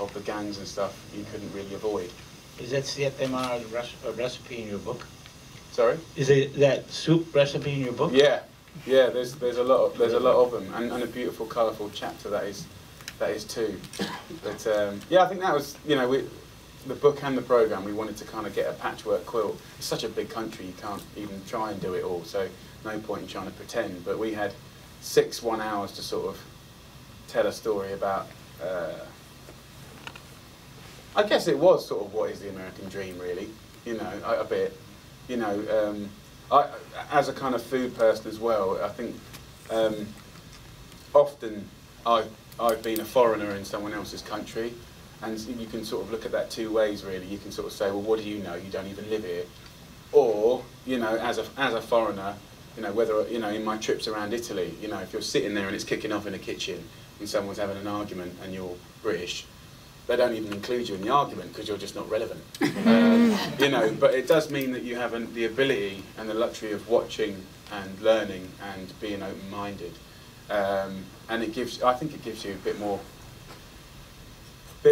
of the gangs and stuff you couldn't really avoid. Is that siete mar recipe in your book? Sorry? Is it that soup recipe in your book? Yeah, yeah. There's a lot of them, and a beautiful, colourful chapter that is too. But yeah, I think that was, you know, the book and the programme, we wanted to kind of get a patchwork quilt. It's such a big country, you can't even try and do it all, so no point in trying to pretend. But we had 6 1 hours to sort of tell a story about, I guess it was sort of what is the American dream, really, you know, a bit. You know, as a kind of food person as well, I think often I've been a foreigner in someone else's country, and you can sort of look at that 2 ways, really. You can sort of say, well, what do you know? You don't even live here. Or, you know, as a foreigner, you know, whether, you know, in my trips around Italy, you know, if you're sitting there and it's kicking off in a kitchen and someone's having an argument and you're British, they don't even include you in the argument because you're just not relevant. You know, but it does mean that you have the ability and the luxury of watching and learning and being open-minded. And it gives, I think it gives you a bit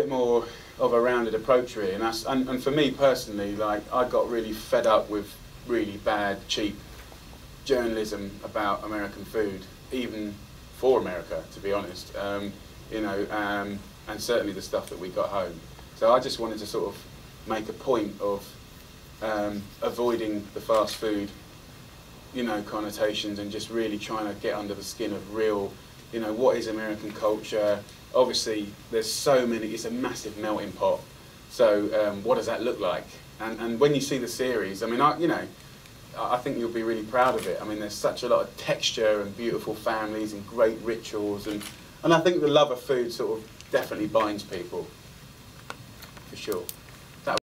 more of a rounded approach, really. And for me personally, like, I got really fed up with really bad, cheap journalism about American food, even for America, to be honest. You know, and certainly the stuff that we got home. So I just wanted to sort of make a point of avoiding the fast food, you know, connotations, and just really trying to get under the skin of real, you know, what is American culture. Obviously, there's so many, it's a massive melting pot. So what does that look like? And when you see the series, I mean, you know, I think you'll be really proud of it. I mean, there's such a lot of texture and beautiful families and great rituals, and I think the love of food sort of definitely binds people, for sure.